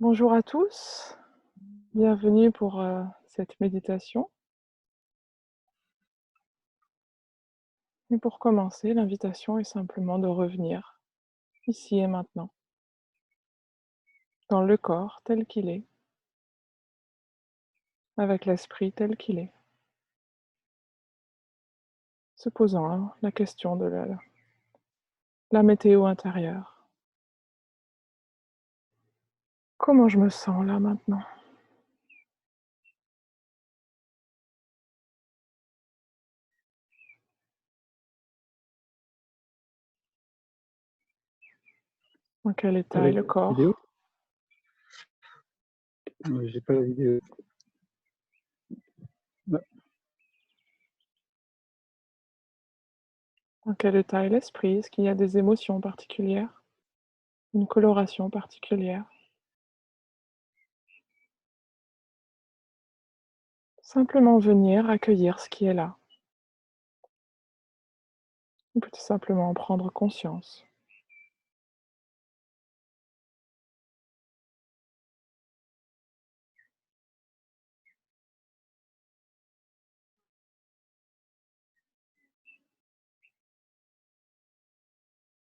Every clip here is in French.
Bonjour à tous, bienvenue pour cette méditation. Et pour commencer, l'invitation est simplement de revenir ici et maintenant, dans le corps tel qu'il est, avec l'esprit tel qu'il est, se posant la question de la météo intérieure. Comment je me sens là maintenant? Dans quel état est Avec le la vidéo? corps? J'ai pas la vidéo. Bah, Dans quel état est l'esprit? Est-ce qu'il y a des émotions particulières? Une coloration particulière? Simplement venir accueillir ce qui est là. Ou peut-être simplement en prendre conscience.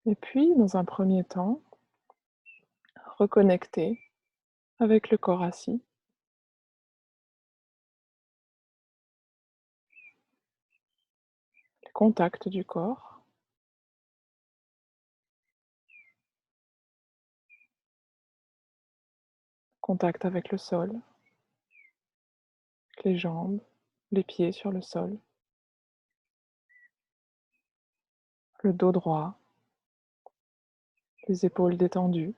Et puis, dans un premier temps, reconnecter avec le corps assis, le contact du corps, contact avec le sol, les jambes, les pieds sur le sol, le dos droit, les épaules détendues,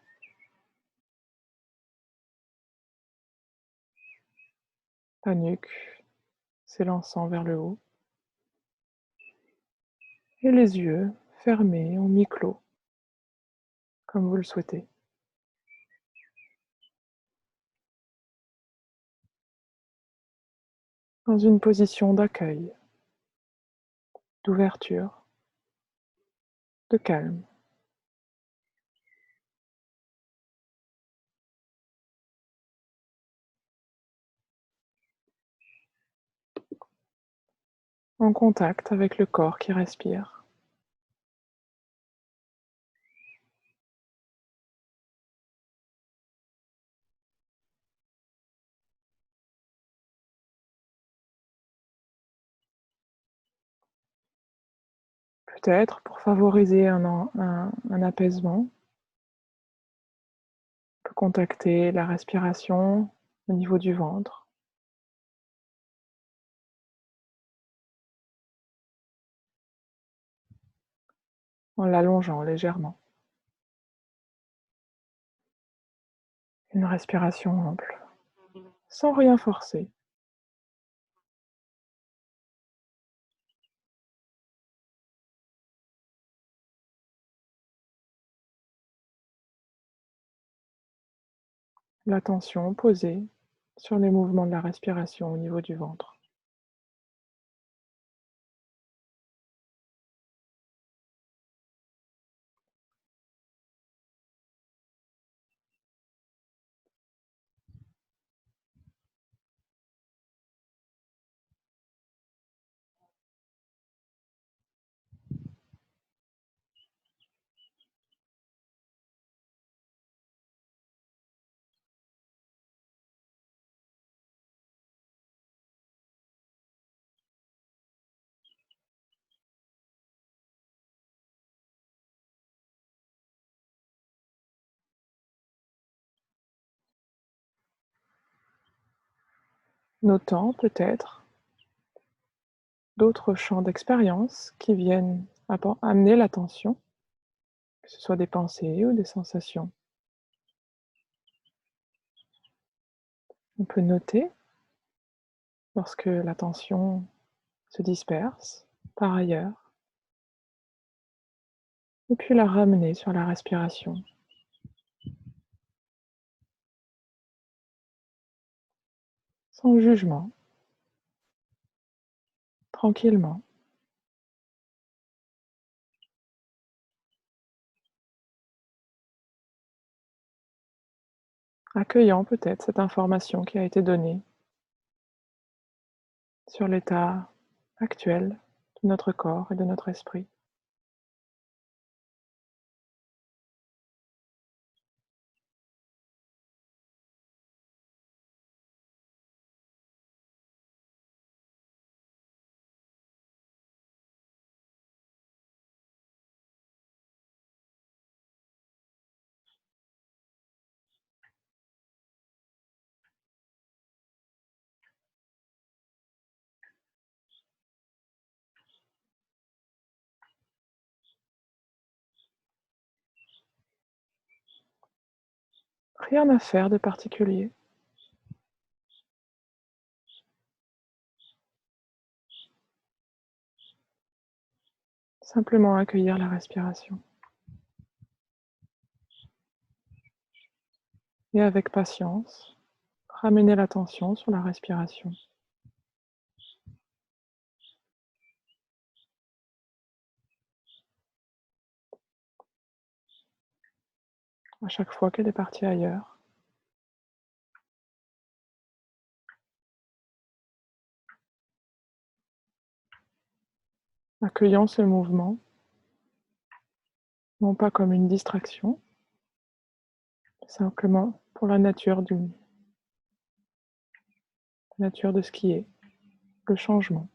la nuque s'élançant vers le haut, et les yeux fermés ou mi-clos, comme vous le souhaitez. Dans une position d'accueil, d'ouverture, de calme. En contact avec le corps qui respire. Peut-être pour favoriser un apaisement, on peut contacter la respiration au niveau du ventre, en l'allongeant légèrement. Une respiration ample, sans rien forcer. L'attention posée sur les mouvements de la respiration au niveau du ventre. Notant peut-être d'autres champs d'expérience qui viennent amener l'attention, que ce soit des pensées ou des sensations. On peut noter lorsque l'attention se disperse par ailleurs, et puis la ramener sur la respiration, sans jugement, tranquillement. accueillant peut-être cette information qui a été donnée sur l'état actuel de notre corps et de notre esprit. Rien à faire de particulier, simplement accueillir la respiration et avec patience, ramener l'attention sur la respiration à chaque fois qu'elle est partie ailleurs, accueillant ce mouvement, non pas comme une distraction, simplement pour la nature de ce qui est, le changement.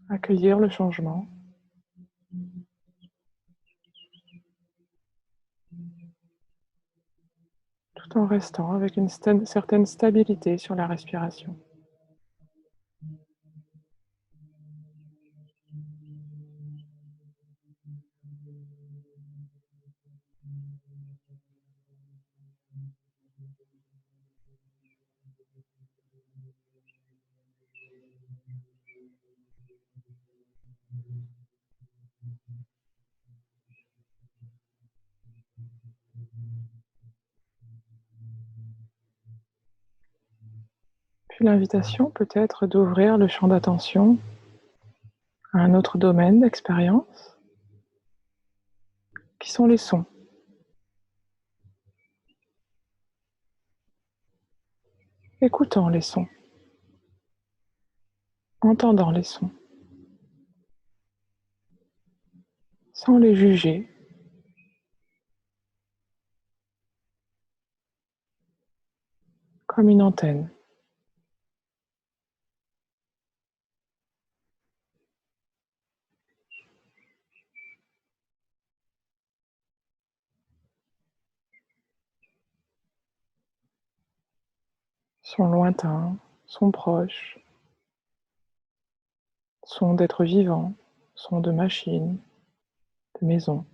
Accueillir le changement tout en restant avec une certaine stabilité sur la respiration. Puis l'invitation peut être d'ouvrir le champ d'attention à un autre domaine d'expérience, qui sont les sons. Écoutant les sons, entendant les sons, sans les juger, comme une antenne. Sons lointains, sons proches, sons d'êtres vivants, sons de machines, de maisons,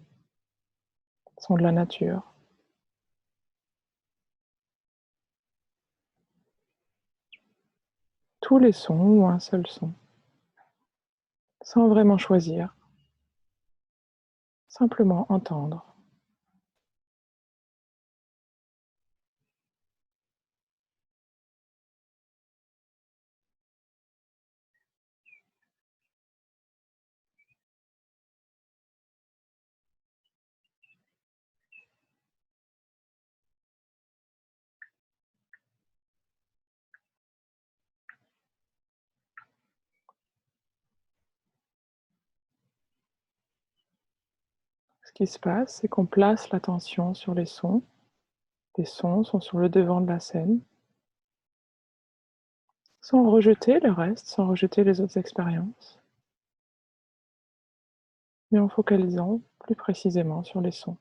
sons de la nature. Tous les sons ou un seul son, sans vraiment choisir, simplement entendre. Ce qui se passe, c'est qu'on place l'attention sur les sons. Les sons sont sur le devant de la scène, sans rejeter le reste, sans rejeter les autres expériences, mais en focalisant plus précisément sur les sons.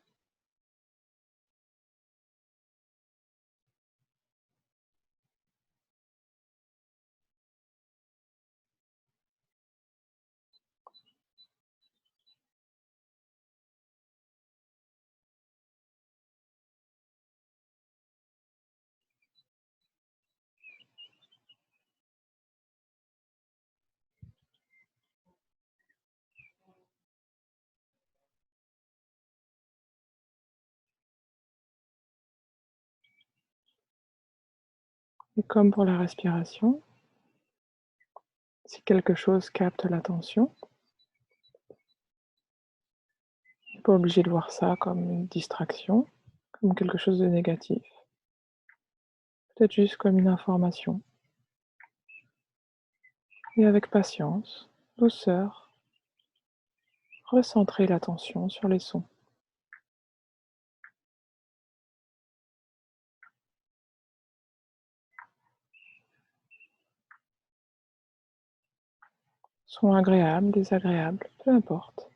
Et comme pour la respiration, Si quelque chose capte l'attention, on n'est pas obligé de voir ça comme une distraction, comme quelque chose de négatif, peut-être juste comme une information. Et avec patience, douceur, recentrer l'attention sur les sons. Sons agréables, désagréables, peu importe.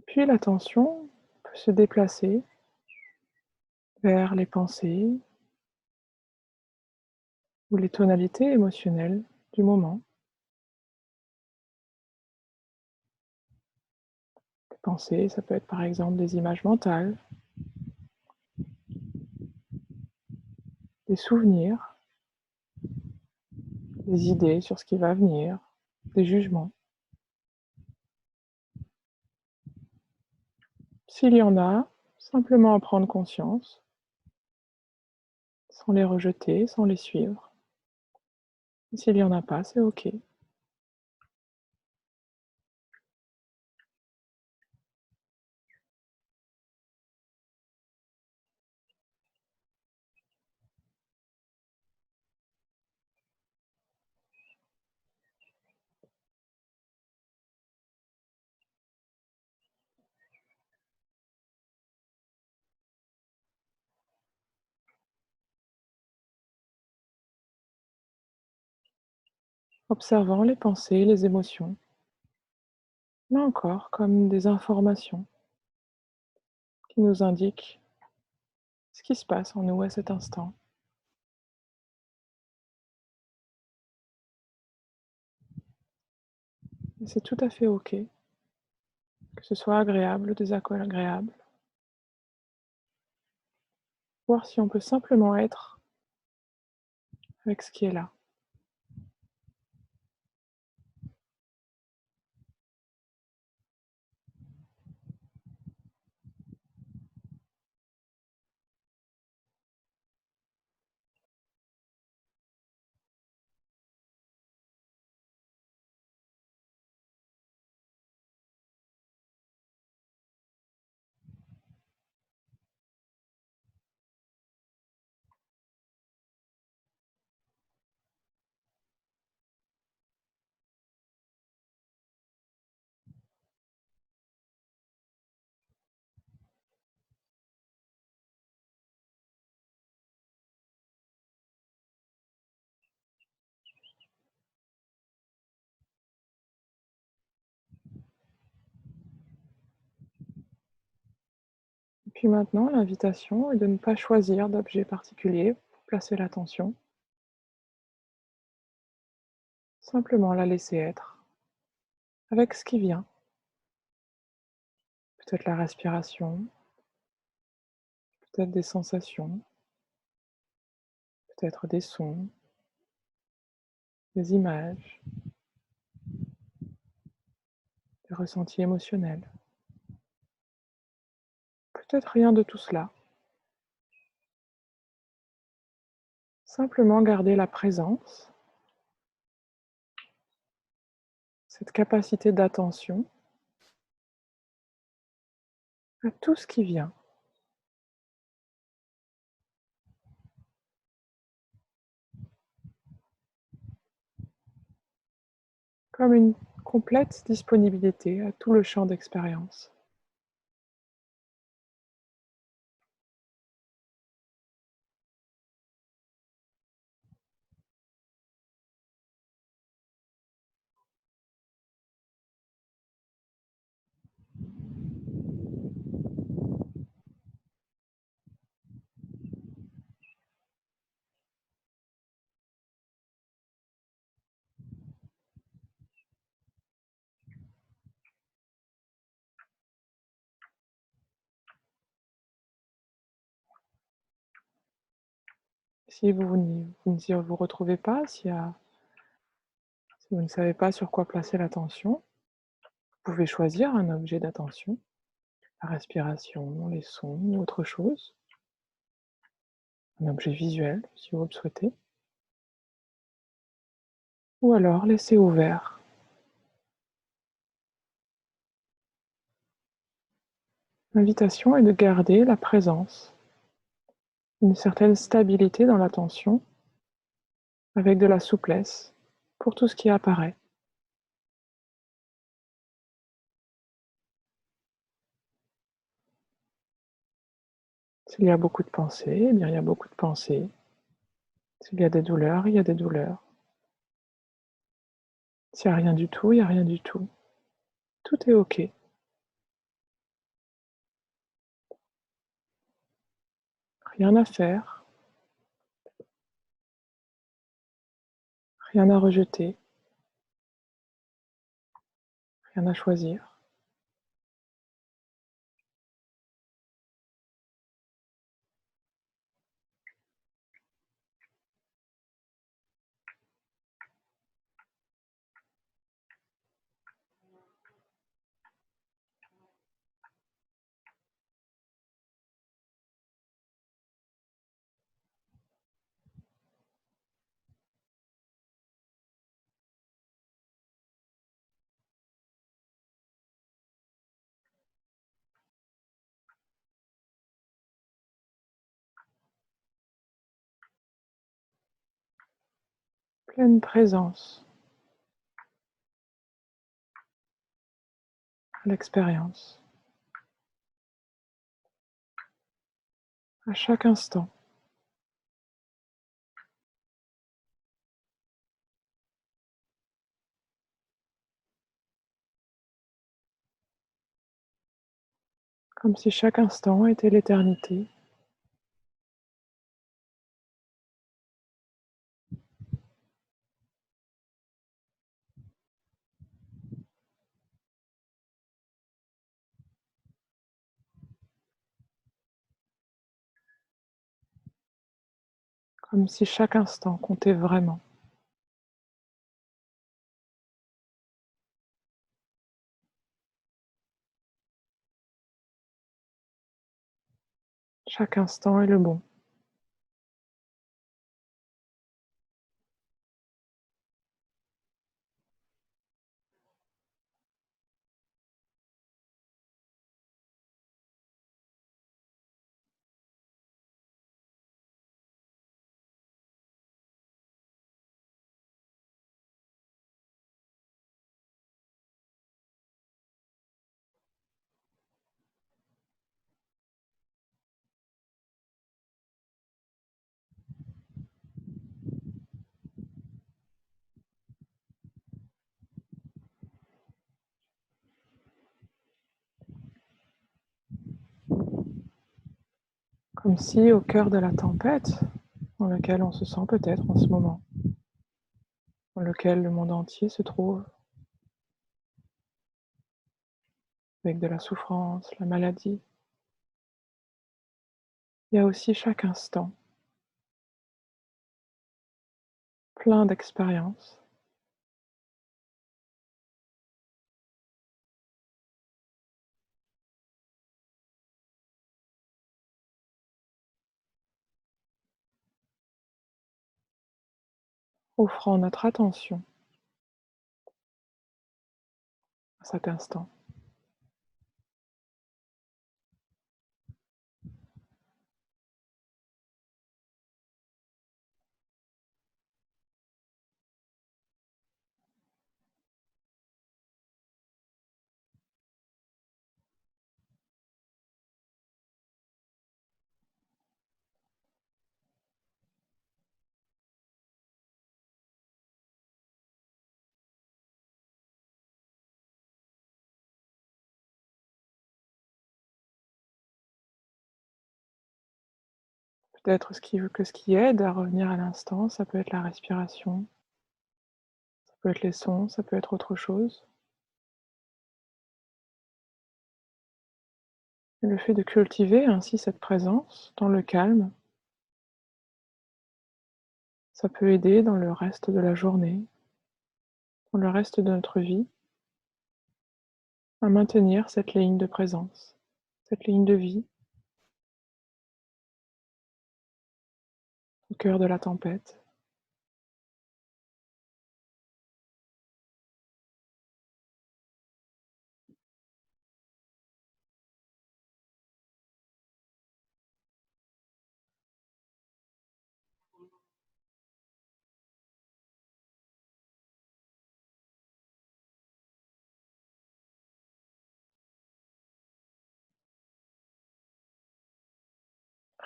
Puis l'attention peut se déplacer vers les pensées ou les tonalités émotionnelles du moment. Les pensées, ça peut être par exemple des images mentales, des souvenirs, des idées sur ce qui va venir, des jugements. S'il y en a, simplement en prendre conscience, sans les rejeter, sans les suivre. Et s'il y en a pas, c'est OK. Observant les pensées, les émotions, là encore comme des informations qui nous indiquent ce qui se passe en nous à cet instant. Et c'est tout à fait OK, que ce soit agréable ou désagréable. Voir si on peut simplement être avec ce qui est là. Et puis maintenant, l'invitation est de ne pas choisir d'objet particulier pour placer l'attention, simplement la laisser être avec ce qui vient. Peut-être la respiration, peut-être des sensations, peut-être des sons, des images, des ressentis émotionnels. Peut-être rien de tout cela. Simplement garder la présence, cette capacité d'attention à tout ce qui vient. Comme une complète disponibilité à tout le champ d'expérience. Si vous n'y vous retrouvez pas, si vous ne savez pas sur quoi placer l'attention, vous pouvez choisir un objet d'attention, la respiration, les sons ou autre chose, un objet visuel si vous le souhaitez, ou alors laisser ouvert. L'invitation est de garder la présence, une certaine stabilité dans l'attention, avec de la souplesse pour tout ce qui apparaît. S'il y a beaucoup de pensées, eh bien il y a beaucoup de pensées. S'il y a des douleurs, il y a des douleurs. S'il y a rien du tout, il y a rien du tout. Tout est OK. Rien à faire, rien à rejeter, rien à choisir. Pleine présence à l'expérience, à chaque instant, comme si chaque instant était l'éternité. Comme si chaque instant comptait vraiment. Chaque instant est le bon. Comme si au cœur de la tempête, dans laquelle on se sent peut-être en ce moment, dans lequel le monde entier se trouve, avec de la souffrance, la maladie, il y a aussi chaque instant plein d'expériences. Offrant notre attention à cet instant. Peut-être ce qui aide à revenir à l'instant, ça peut être la respiration, ça peut être les sons, ça peut être autre chose. Et le fait de cultiver ainsi cette présence dans le calme, Ça peut aider dans le reste de la journée, dans le reste de notre vie, à maintenir cette ligne de présence, cette ligne de vie au cœur de la tempête.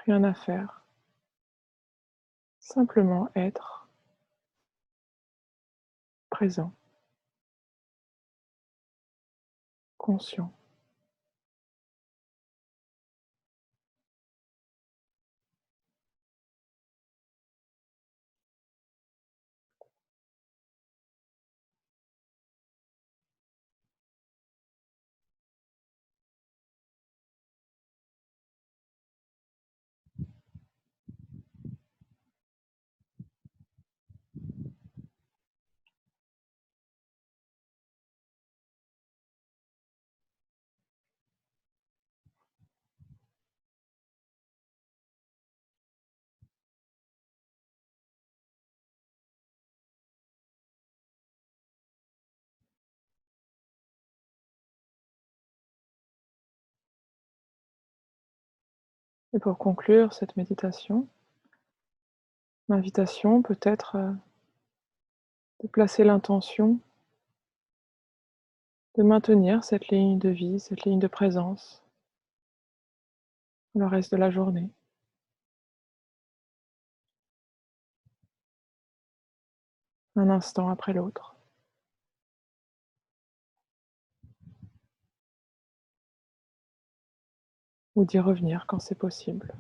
Rien à faire, simplement être présent, conscient. Et pour conclure cette méditation, l'invitation peut être de placer l'intention de maintenir cette ligne de vie, cette ligne de présence le reste de la journée, un instant après l'autre, ou d'y revenir quand c'est possible.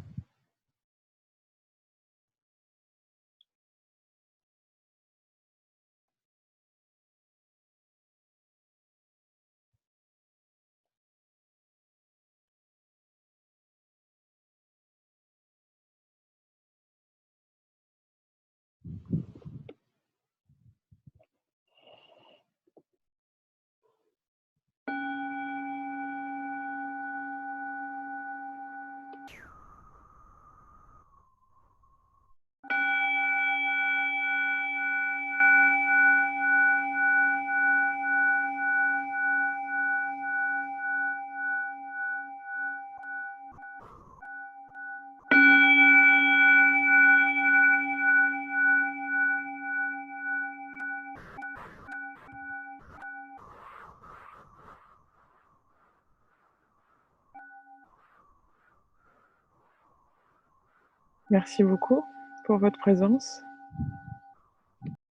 Merci beaucoup pour votre présence.